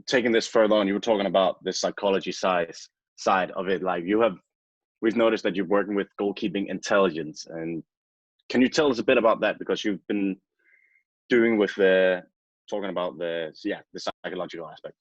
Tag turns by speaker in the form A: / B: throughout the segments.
A: taking this further on, you were talking about the psychology side of it. Like we've noticed that you're working with Goalkeeping Intelligence, and can you tell us a bit about that? Because you've been doing with talking about the psychological aspect.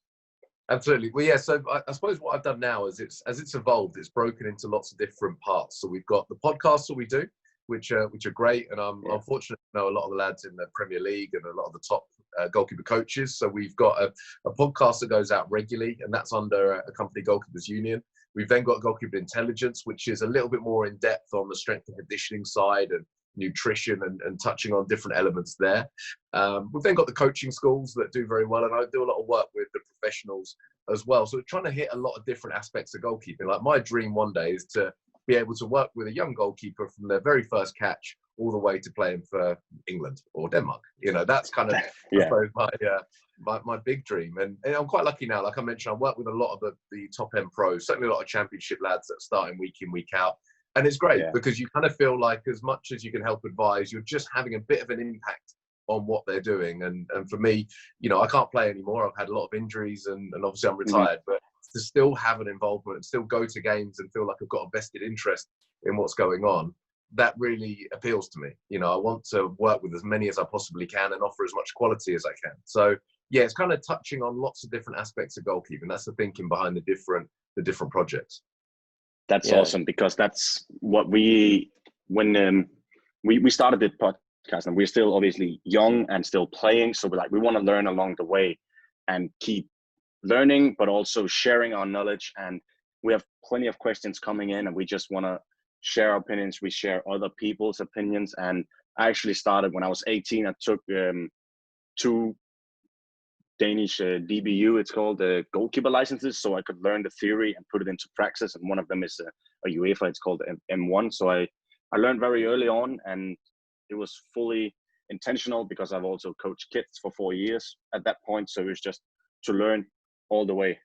B: Absolutely. Well, yeah. So I suppose what I've done now is as it's evolved, it's broken into lots of different parts. So we've got the podcasts that we do, which are great, and I'm fortunate to know a lot of the lads in the Premier League and a lot of the top goalkeeper coaches. So we've got a podcast that goes out regularly, and that's under a company, Goalkeepers Union. We've then got Goalkeeping Intelligence, which is a little bit more in depth on the strength and conditioning side and nutrition and touching on different elements there. We've then got the coaching schools that do very well, and I do a lot of work with the professionals as well. So we're trying to hit a lot of different aspects of goalkeeping. Like my dream one day is to be able to work with a young goalkeeper from their very first catch all the way to playing for England or Denmark. You know, that's kind of I suppose my big dream. And I'm quite lucky now. Like I mentioned, I work with a lot of the top end pros, certainly a lot of championship lads that are starting week in, week out. And it's great because you kind of feel like as much as you can help advise, you're just having a bit of an impact on what they're doing. And for me, you know, I can't play anymore. I've had a lot of injuries and obviously I'm retired, but to still have an involvement and still go to games and feel like I've got a vested interest in what's going on, that really appeals to me. You know, I want to work with as many as I possibly can and offer as much quality as I can. So yeah, it's kind of touching on lots of different aspects of goalkeeping. That's the thinking behind the different projects.
A: That's awesome, because that's what we started the podcast, and we're still obviously young and still playing. So we want to learn along the way and keep learning, but also sharing our knowledge. And we have plenty of questions coming in, and we just want to share our opinions. We share other people's opinions. And I actually started when I was 18. I took 2 Danish DBU, it's called, the goalkeeper licenses, so I could learn the theory and put it into practice. And one of them is a UEFA, it's called M1. So I learned very early on, and it was fully intentional because I've also coached kids for 4 years at that point. So it was just to learn all the way.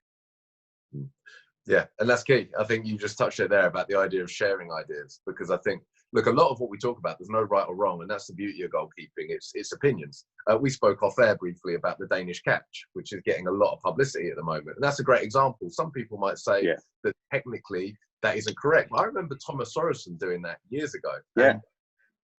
B: Yeah, and that's key. I think you just touched it there about the idea of sharing ideas, because I think, look, a lot of what we talk about, there's no right or wrong, and that's the beauty of goalkeeping. It's opinions. We spoke off air briefly about the Danish Catch, which is getting a lot of publicity at the moment, and that's a great example. Some people might say that technically that isn't correct. I remember Thomas Sorensen doing that years ago. And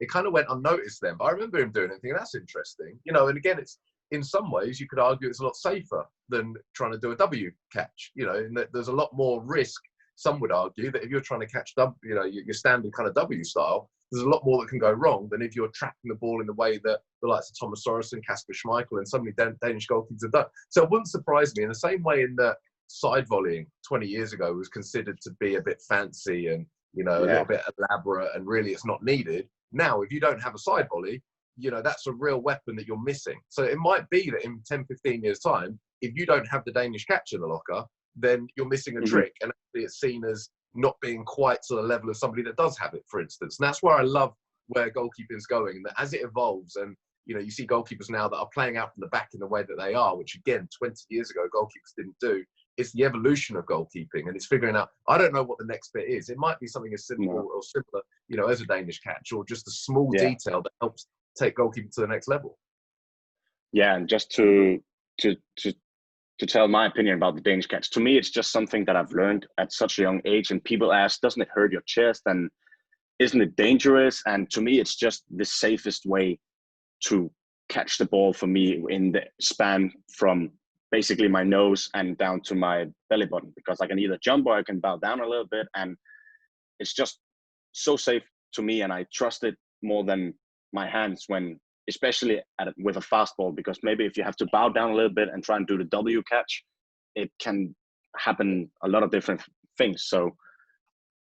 B: it kind of went unnoticed then, but I remember him doing it and thinking, that's interesting. You know, and again, it's, in some ways, you could argue it's a lot safer than trying to do a W catch, you know, and that there's a lot more risk. Some would argue that if you're trying to catch, you know, your standard kind of W style, there's a lot more that can go wrong than if you're tracking the ball in the way that the likes of Thomas Sorensen, Peter Schmeichel, and so many Danish goalkeepers have done. So it wouldn't surprise me, in the same way in that side volleying 20 years ago was considered to be a bit fancy and, you know, a little bit elaborate, and really it's not needed. Now, if you don't have a side volley, you know, that's a real weapon that you're missing. So it might be that in 10, 15 years' time, if you don't have the Danish Catch in the locker, then you're missing a trick. And actually it's seen as not being quite to the level of somebody that does have it, for instance. And that's where I love where goalkeeping is going, and that as it evolves, and, you know, you see goalkeepers now that are playing out from the back in the way that they are, which again, 20 years ago, goalkeepers didn't do. It's the evolution of goalkeeping, and it's figuring out, I don't know what the next bit is. It might be something as simple or similar, you know, as a Danish Catch, or just a small detail that helps take goalkeeping to the next level. Yeah,
A: and just to tell my opinion about the Danish Catch, to me, it's just something that I've learned at such a young age. And people ask, doesn't it hurt your chest? And isn't it dangerous? And to me, it's just the safest way to catch the ball for me in the span from basically my nose and down to my belly button, because I can either jump or I can bow down a little bit. And it's just so safe to me. And I trust it more than my hands when, especially with a fast ball, because maybe if you have to bow down a little bit and try and do the W catch, it can happen a lot of different things. So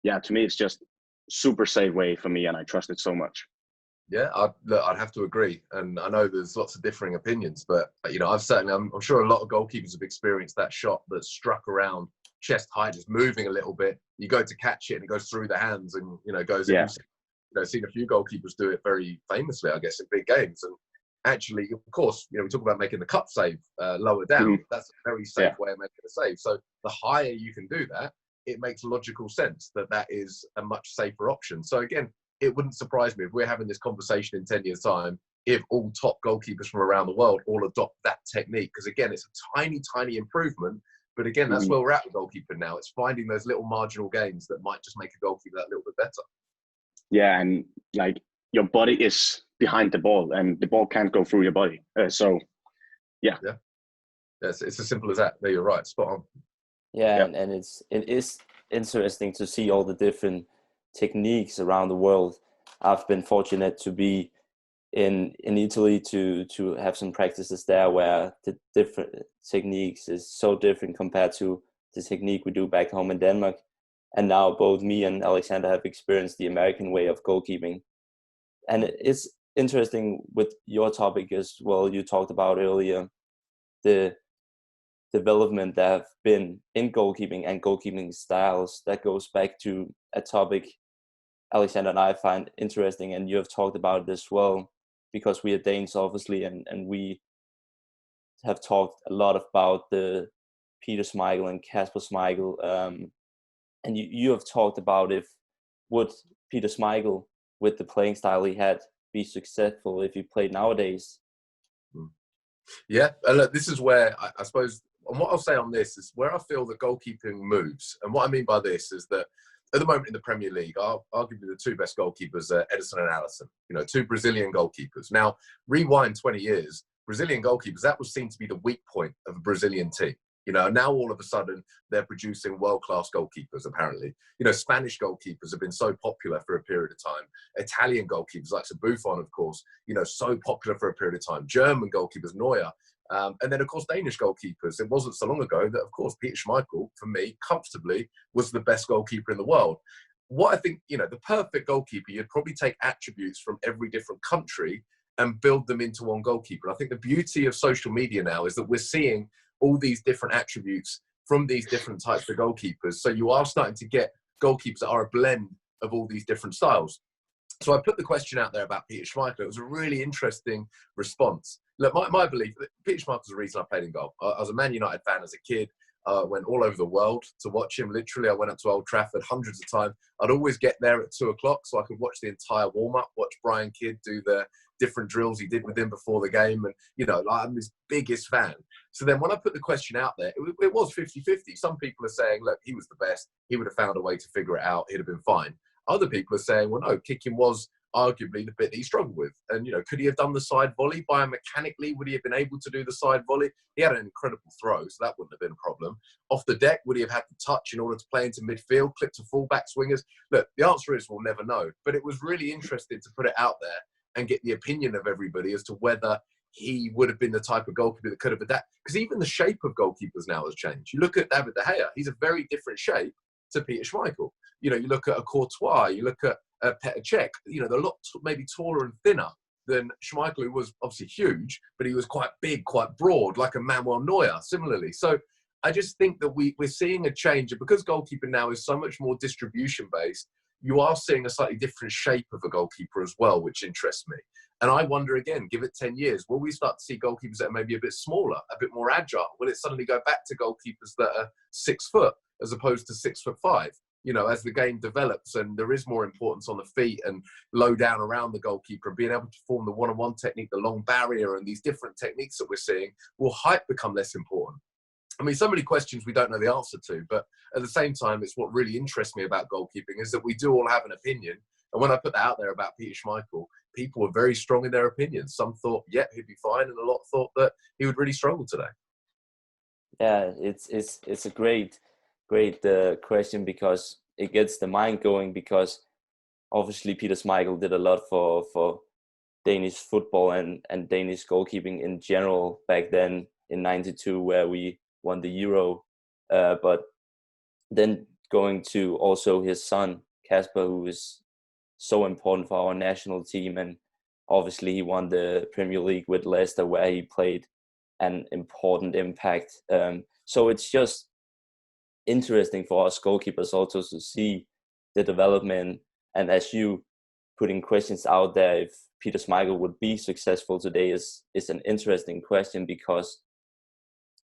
A: yeah, to me, it's just super safe way for me, and I trust it so much.
B: Yeah, I'd have to agree. And I know there's lots of differing opinions, but, you know, I'm sure a lot of goalkeepers have experienced that shot that's struck around chest high, just moving a little bit. You go to catch it and it goes through the hands and, you know, goes in. You know, seen a few goalkeepers do it very famously, I guess, in big games. And actually, of course, you know, we talk about making the cup save lower down. That's a very safe way of making a save. So the higher you can do that, it makes logical sense that that is a much safer option. So again, it wouldn't surprise me if we're having this conversation in 10 years' time. if all top goalkeepers from around the world all adopt that technique. Because again, it's a tiny, tiny improvement. But again, that's where we're at with goalkeeping now. It's finding those little marginal gains that might just make a goalkeeper that little bit better.
A: Yeah, and like your body is behind the ball, and the ball can't go through your body. Yeah.
B: It's as simple as that. There, you're right. Spot on.
C: Yeah, and it is interesting to see all the different techniques around the world. I've been fortunate to be in Italy to have some practices there where the different techniques is so different compared to the technique we do back home in Denmark. And now both me and Alexander have experienced the American way of goalkeeping. And it's interesting with your topic as well. You talked about earlier the development that have been in goalkeeping and goalkeeping styles. That goes back to a topic Alexander and I find interesting, and you have talked about it as well, because we are Danes, obviously, and we have talked a lot about the Peter Schmeichel and Kasper Schmeichel. And you have talked about if would Peter Schmeichel, with the playing style he had, be successful if he played nowadays?
B: Yeah, look, this is where I suppose, and what I'll say on this is where I feel the goalkeeping moves. And what I mean by this is that at the moment in the Premier League, arguably the two best goalkeepers are Ederson and Alisson, two Brazilian goalkeepers. Now, rewind 20 years, Brazilian goalkeepers, that was seen to be the weak point of a Brazilian team. Now all of a sudden they're producing world-class goalkeepers, apparently. Spanish goalkeepers have been so popular for a period of time. Italian goalkeepers, like Buffon, of course, so popular for a period of time. German goalkeepers, Neuer. And then, of course, Danish goalkeepers. It wasn't so long ago that, of course, Peter Schmeichel, for me, comfortably, was the best goalkeeper in the world. What I think, the perfect goalkeeper, you'd probably take attributes from every different country and build them into one goalkeeper. And I think the beauty of social media now is that we're seeing all these different attributes from these different types of goalkeepers. So you are starting to get goalkeepers that are a blend of all these different styles. So I put the question out there about Peter Schmeichel. It was a really interesting response. Look, my belief, Peter Schmeichel's the reason I played in goal. I was a Man United fan as a kid. Went all over the world to watch him. Literally, I went up to Old Trafford hundreds of times. I'd always get there at 2:00 so I could watch the entire warm-up, watch Brian Kidd do the different drills he did with him before the game. And, I'm his biggest fan. So then when I put the question out there, it was 50-50. Some people are saying, look, he was the best. He would have found a way to figure it out. He'd have been fine. Other people are saying, well, no, kicking was arguably the bit that he struggled with. And, could he have done the side volley? Biomechanically, would he have been able to do the side volley? He had an incredible throw, so that wouldn't have been a problem. Off the deck, would he have had to touch in order to play into midfield, clip to fullback swingers? Look, the answer is we'll never know. But it was really interesting to put it out there and get the opinion of everybody as to whether he would have been the type of goalkeeper that could have adapted. Because even the shape of goalkeepers now has changed. You look at David De Gea, he's a very different shape to Peter Schmeichel. You look at a Courtois, you look at Petr Cech, they're a lot maybe taller and thinner than Schmeichel, who was obviously huge, but he was quite big, quite broad, like a Manuel Neuer, similarly. So I just think that we're seeing a change. And because goalkeeping now is so much more distribution-based, you are seeing a slightly different shape of a goalkeeper as well, which interests me. And I wonder, again, give it 10 years, will we start to see goalkeepers that are maybe a bit smaller, a bit more agile? Will it suddenly go back to goalkeepers that are 6 foot as opposed to 6'5"? As the game develops and there is more importance on the feet and low down around the goalkeeper and being able to form the one-on-one technique, the long barrier and these different techniques that we're seeing, will height become less important? I mean, so many questions we don't know the answer to, but at the same time, it's what really interests me about goalkeeping is that we do all have an opinion. And when I put that out there about Peter Schmeichel, people were very strong in their opinions. Some thought, yeah, he'd be fine, and a lot thought that he would really struggle today.
C: Yeah, it's a great question, because it gets the mind going, because obviously Peter Schmeichel did a lot for Danish football and Danish goalkeeping in general back then in '92, where we won the Euro. But then going to also his son, Kasper, who is so important for our national team. And obviously he won the Premier League with Leicester, where he played an important impact. So it's just interesting for us goalkeepers also to see the development. And as you putting questions out there, if Peter Schmeichel would be successful today is an interesting question, because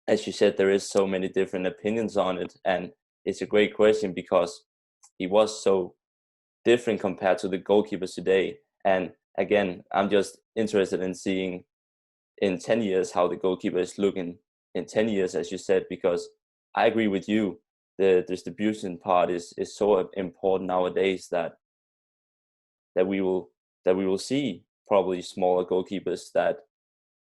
C: as you said, there is so many different opinions on it. And it's a great question because he was so different compared to the goalkeepers today. And again, I'm just interested in seeing in 10 years how the goalkeeper is looking in 10 years, as you said, because I agree with you. The distribution part is so important nowadays that we will see probably smaller goalkeepers that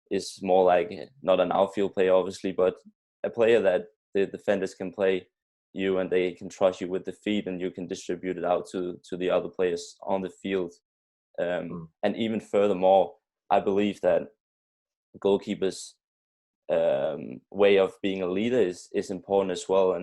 C: is more like not an outfield player, obviously, but a player that the defenders can play you and they can trust you with the feet, and you can distribute it out to the other players on the field. And even furthermore, I believe that goalkeepers' way of being a leader is important as well,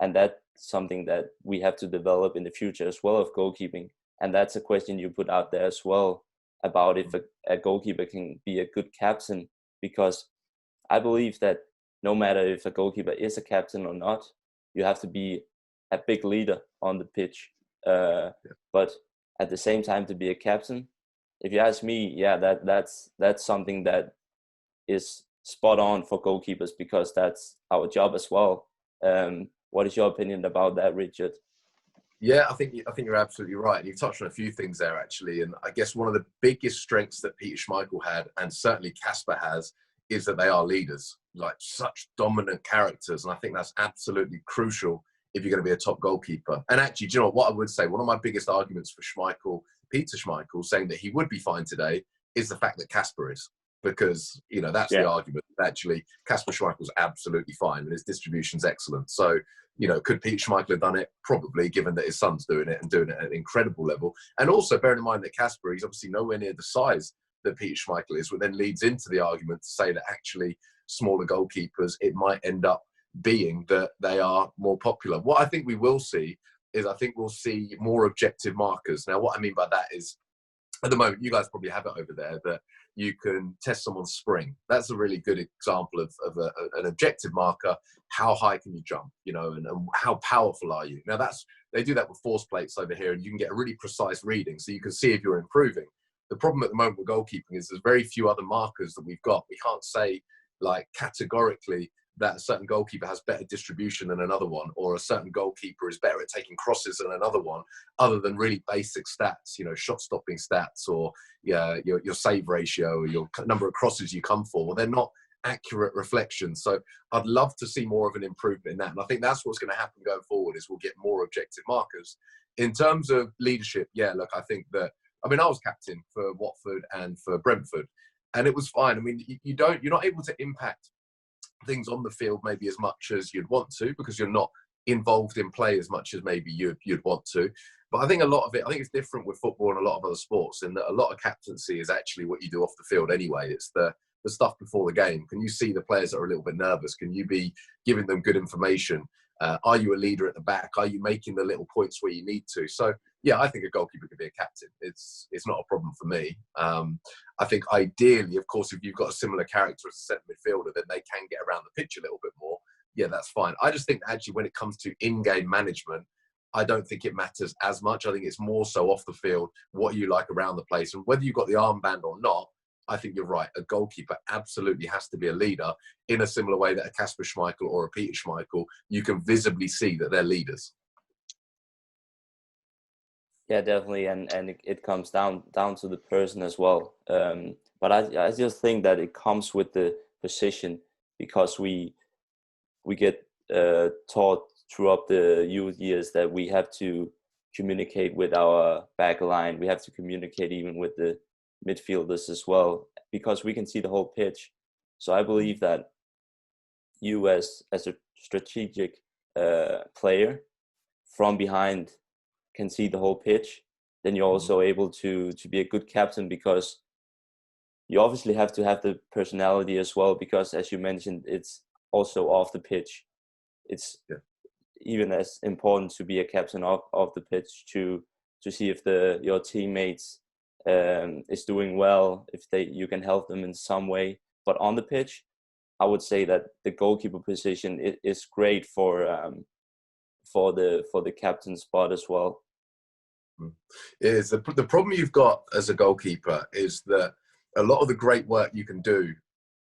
C: and that's something that we have to develop in the future as well of goalkeeping. And that's a question you put out there as well, about if a goalkeeper can be a good captain, because I believe that no matter if a goalkeeper is a captain or not, you have to be a big leader on the pitch. But at the same time, to be a captain, if you ask me, that's something that is spot on for goalkeepers, because that's our job as well. What is your opinion about that, Richard?
B: Yeah, I think you're absolutely right. You've touched on a few things there, actually. And I guess one of the biggest strengths that Peter Schmeichel had, and certainly Kasper has, is that they are leaders, like such dominant characters. And I think that's absolutely crucial if you're going to be a top goalkeeper. And actually, do you know what I would say? One of my biggest arguments for Schmeichel, Peter Schmeichel, saying that he would be fine today, is the fact that Kasper is. Because, you know, that's the argument. Actually, Kasper Schmeichel's absolutely fine and his distribution's excellent. So, you know, could Peter Schmeichel have done it? Probably, given that his son's doing it and doing it at an incredible level. And also, bearing in mind that Kasper, he's obviously nowhere near the size that Peter Schmeichel is, which then leads into the argument to say that actually smaller goalkeepers, it might end up being that they are more popular. What I think we will see is, I think we'll see more objective markers. Now, what I mean by that is, at the moment, you guys probably have it over there, that you can test someone's spring. That's a really good example of an objective marker. How high can you jump? You know, and how powerful are you? Now, they do that with force plates over here, and you can get a really precise reading, so you can see if you're improving. The problem at the moment with goalkeeping is there's very few other markers that we've got. We can't say, like, categorically that a certain goalkeeper has better distribution than another one, or a certain goalkeeper is better at taking crosses than another one, other than really basic stats, you know, shot stopping stats, or your save ratio, or your number of crosses you come for. Well, they're not accurate reflections. So I'd love to see more of an improvement in that. And I think that's what's going to happen going forward, is we'll get more objective markers. In terms of leadership, look, I think that, I mean, I was captain for Watford and for Brentford, and it was fine. I mean, you're not able to impact things on the field maybe as much as you'd want to, because you're not involved in play as much as maybe you'd want to. But I think a lot of it, I think it's different with football and a lot of other sports, in that a lot of captaincy is actually what you do off the field anyway. It's the stuff before the game. Can you see the players that are a little bit nervous? Can you be giving them good information? Are you a leader at the back? Are you making the little points where you need to? So yeah, I think a goalkeeper could be a captain. It's not a problem for me. I think ideally, of course, if you've got a similar character as a centre midfielder, then they can get around the pitch a little bit more. Yeah, that's fine. I just think that actually when it comes to in-game management, I don't think it matters as much. I think it's more so off the field, what you like around the place. And whether you've got the armband or not, I think you're right. A goalkeeper absolutely has to be a leader, in a similar way that a Kasper Schmeichel or a Peter Schmeichel, you can visibly see that they're leaders.
C: Yeah, definitely, and it comes down to the person as well. But I just think that it comes with the position, because we get taught throughout the youth years that we have to communicate with our back line. We have to communicate even with the midfielders as well, because we can see the whole pitch. So I believe that you as a strategic player from behind can see the whole pitch, then you're also able to be a good captain, because you obviously have to have the personality as well, because as you mentioned, it's also off the pitch. It's even as important to be a captain of the pitch, to see if your teammates is doing well, if you can help them in some way. But on the pitch, I would say that the goalkeeper position is great for the captain spot as well.
B: Is the problem you've got as a goalkeeper is that a lot of the great work you can do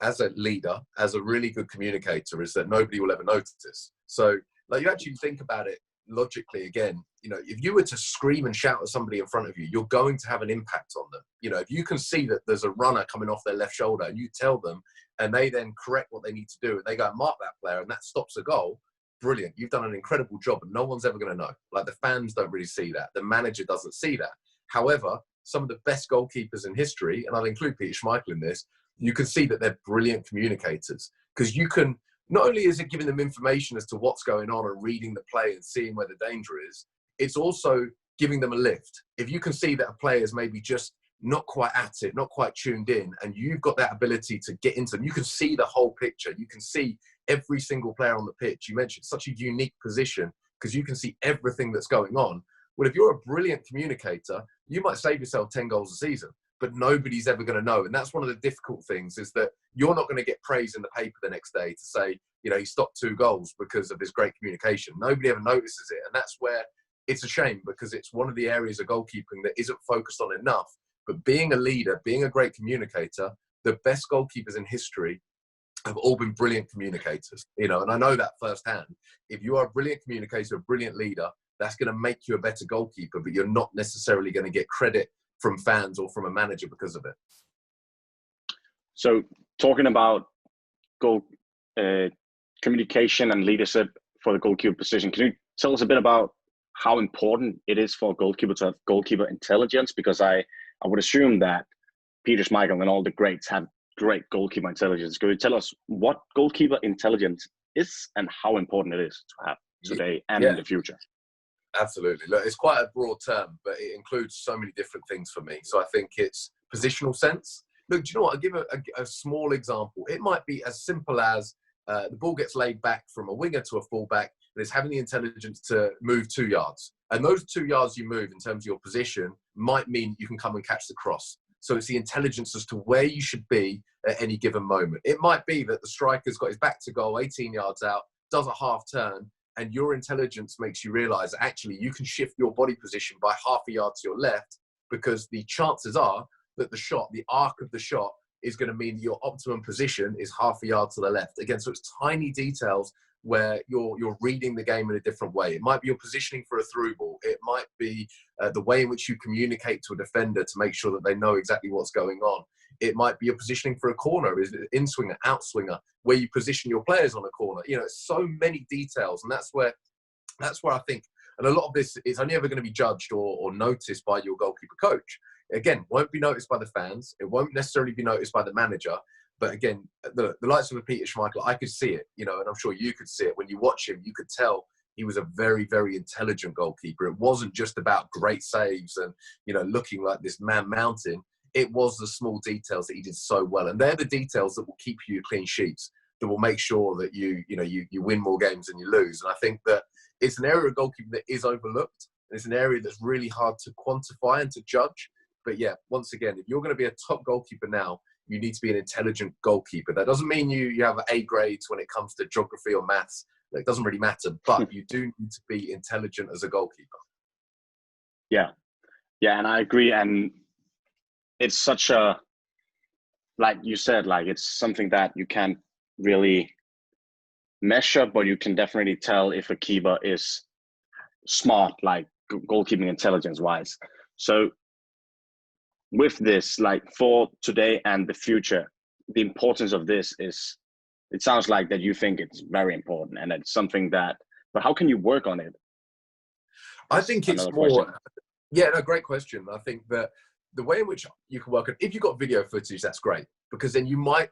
B: as a leader, as a really good communicator, is that nobody will ever notice. So, like, you actually think about it, logically, again, if you were to scream and shout at somebody in front of you, you're going to have an impact on them. If you can see that there's a runner coming off their left shoulder and you tell them and they then correct what they need to do and they go and mark that player and that stops a goal, brilliant. You've done an incredible job and no one's ever going to know. Like, the fans don't really see that. The manager doesn't see that. However, some of the best goalkeepers in history, and I'll include Peter Schmeichel in this, you can see that they're brilliant communicators, because you can, not only is it giving them information as to what's going on and reading the play and seeing where the danger is, it's also giving them a lift. If you can see that a player is maybe just not quite at it, not quite tuned in, and you've got that ability to get into them, you can see the whole picture. You can see every single player on the pitch. You mentioned such a unique position because you can see everything that's going on. Well, if you're a brilliant communicator, you might save yourself 10 goals a season, but nobody's ever going to know. And that's one of the difficult things, is that you're not going to get praise in the paper the next day to say, he stopped 2 goals because of his great communication. Nobody ever notices it. And that's where it's a shame, because it's one of the areas of goalkeeping that isn't focused on enough. But being a leader, being a great communicator, the best goalkeepers in history have all been brilliant communicators, and I know that firsthand. If you are a brilliant communicator, a brilliant leader, that's going to make you a better goalkeeper, but you're not necessarily going to get credit from fans or from a manager because of it.
A: So, talking about communication and leadership for the goalkeeper position, can you tell us a bit about how important it is for a goalkeeper to have goalkeeper intelligence? Because I would assume that Peter Schmeichel and all the greats have great goalkeeper intelligence. Could you tell us what goalkeeper intelligence is and how important it is to have today and in the future?
B: Absolutely. Look, it's quite a broad term, but it includes so many different things for me. So I think it's positional sense. Look, do you know what? I'll give a small example. It might be as simple as the ball gets laid back from a winger to a fullback, and it's having the intelligence to move 2 yards. And those 2 yards you move in terms of your position might mean you can come and catch the cross. So it's the intelligence as to where you should be at any given moment. It might be that the striker's got his back to goal, 18 yards out, does a half turn, and your intelligence makes you realise that actually you can shift your body position by half a yard to your left, because the chances are that the arc of the shot is going to mean that your optimum position is half a yard to the left. Again, so it's tiny details where you're reading the game in a different way. It might be your positioning for a through ball. It might be the way in which you communicate to a defender to make sure that they know exactly what's going on. It might be your positioning for a corner, is it in-swinger, out-swinger, where you position your players on a corner. It's so many details, and that's where I think, and a lot of this is only ever going to be judged or noticed by your goalkeeper coach. Again, won't be noticed by the fans. It won't necessarily be noticed by the manager. But again, the likes of a Peter Schmeichel, I could see it, and I'm sure you could see it. When you watch him, you could tell he was a very, very intelligent goalkeeper. It wasn't just about great saves and, looking like this man mountain. It was the small details that he did so well. And they're the details that will keep you clean sheets, that will make sure that you win more games than you lose. And I think that it's an area of goalkeeping that is overlooked. And it's an area that's really hard to quantify and to judge. But yeah, once again, if you're going to be a top goalkeeper now, you need to be an intelligent goalkeeper. That doesn't mean you have A grades when it comes to geography or maths. It doesn't really matter, but you do need to be intelligent as a goalkeeper.
A: Yeah, and I agree. And it's such a, like you said, it's something that you can't really measure, but you can definitely tell if a keeper is smart, like goalkeeping intelligence wise. So with this, for today and the future, the importance of this is, it sounds like that you think it's very important, and it's something that, but how can you work on it?
B: I think it's more, question. Yeah, no, great question. I think that the way in which you can work on, if you've got video footage, that's great, because then you might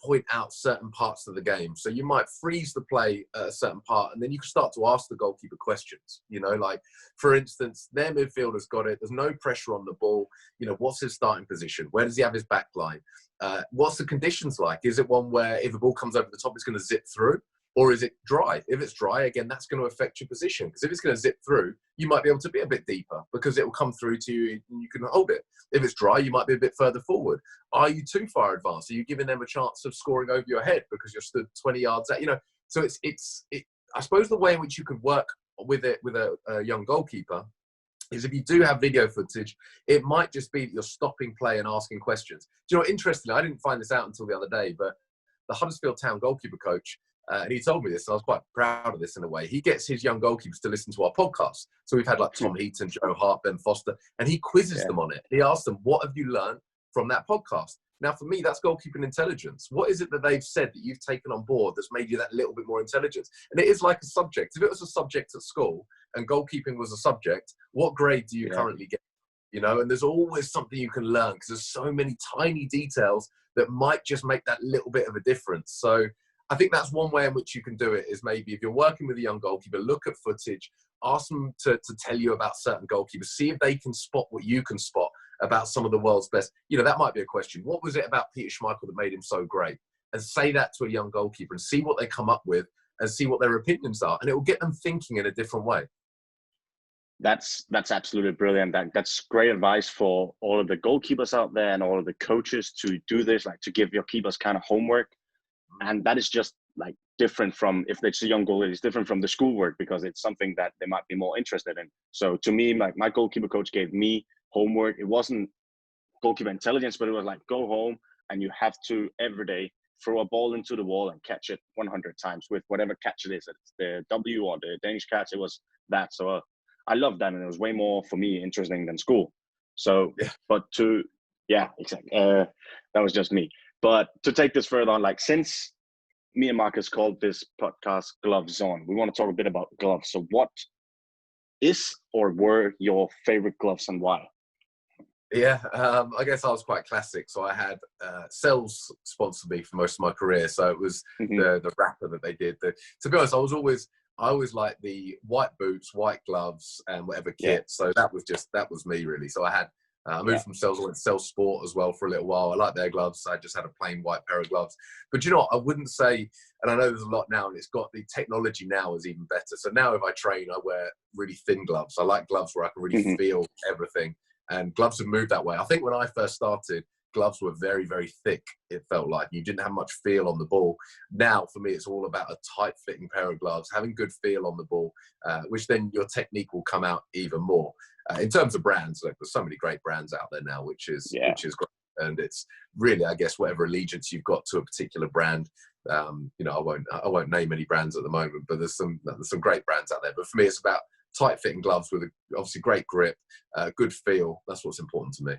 B: point out certain parts of the game. So you might freeze the play at a certain part, and then you can start to ask the goalkeeper questions. For instance, their midfielder's got it. There's no pressure on the ball. What's his starting position? Where does he have his back line? What's the conditions like? Is it one where if a ball comes over the top, it's going to zip through? Or is it dry? If it's dry, again, that's going to affect your position. Because if it's going to zip through, you might be able to be a bit deeper because it will come through to you and you can hold it. If it's dry, you might be a bit further forward. Are you too far advanced? Are you giving them a chance of scoring over your head because you're stood 20 yards out? So it's I suppose the way in which you could work with it with a young goalkeeper is, if you do have video footage, it might just be that you're stopping play and asking questions. Do you know, interestingly, I didn't find this out until the other day, but the Huddersfield Town goalkeeper coach, and he told me this, and I was quite proud of this in a way. He gets his young goalkeepers to listen to our podcast. So we've had like Tom Heaton, Joe Hart, Ben Foster, and he quizzes them on it. He asks them, what have you learned from that podcast? Now, for me, that's goalkeeping intelligence. What is it that they've said that you've taken on board that's made you that little bit more intelligent? And it is like a subject. If it was a subject at school and goalkeeping was a subject, what grade do you currently get? You know, and there's always something you can learn because there's so many tiny details that might just make that little bit of a difference. So I think that's one way in which you can do it, is maybe if you're working with a young goalkeeper, look at footage, ask them to tell you about certain goalkeepers, see if they can spot what you can spot about some of the world's best. You know, that might be a question. What was it about Peter Schmeichel that made him so great? And say that to a young goalkeeper and see what they come up with and see what their opinions are. And it will get them thinking in a different way.
A: That's absolutely brilliant. That's great advice for all of the goalkeepers out there and all of the coaches to do this, like to give your keepers kind of homework. And that is just like different from, if it's a young goalie, it's different from the schoolwork because it's something that they might be more interested in. So to me, my goalkeeper coach gave me homework. It wasn't goalkeeper intelligence, but it was like, go home and you have to every day throw a ball into the wall and catch it 100 times with whatever catch it is. It's the W or the Danish Catch. It was that. So I loved that, and it was way more for me interesting than school. So, but exactly. That was just me. But to take this further on, like since me and Marcus called this podcast Gloves On, we want to talk a bit about gloves. So what is or were your favorite gloves and why?
B: Yeah, I guess I was quite classic. So I had Sells sponsored me for most of my career. So it was the wrapper that they did. To be honest, I always liked the white boots, white gloves, and whatever kit. So that was me really. So I had I moved from Sells, I went to Sells Sport as well for a little while. I like their gloves. I just had a plain white pair of gloves. But you know what? I wouldn't say, and I know there's a lot now, and it's got the technology now is even better. So now if I train, I wear really thin gloves. I like gloves where I can really feel everything. And gloves have moved that way. I think when I first started, gloves were very, very thick. It felt like you didn't have much feel on the ball. Now, for me, it's all about a tight-fitting pair of gloves, having good feel on the ball, which then your technique will come out even more. In terms of brands, like, there's so many great brands out there now, which is great. And it's really, I guess, whatever allegiance you've got to a particular brand. You know, I won't name any brands at the moment, but there's some great brands out there. But for me, it's about tight-fitting gloves with obviously great grip, good feel. That's what's important to me.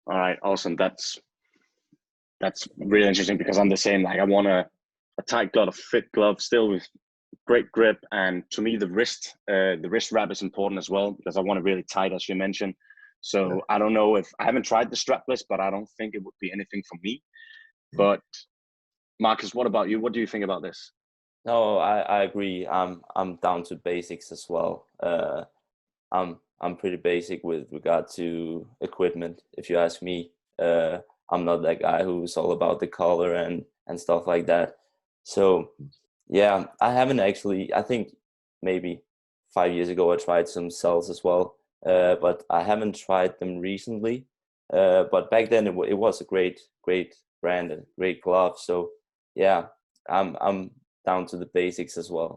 A: All right, awesome. That's really interesting because I'm the same. Like I want a tight glove, a fit glove, still with great grip. And to me, the wrist wrap is important as well because I want it really tight, as you mentioned. So I don't know if I haven't tried the strapless, but I don't think it would be anything for me. But Marcus, what about you? What do you think about this?
C: No, I agree. I'm down to basics as well. I'm pretty basic with regard to equipment. If you ask me, I'm not that guy who's all about the color and stuff like that. So yeah, I haven't actually. I think maybe 5 years ago I tried some cells as well, but I haven't tried them recently. But back then it was a great brand, and great glove. So yeah, I'm down to the basics as well.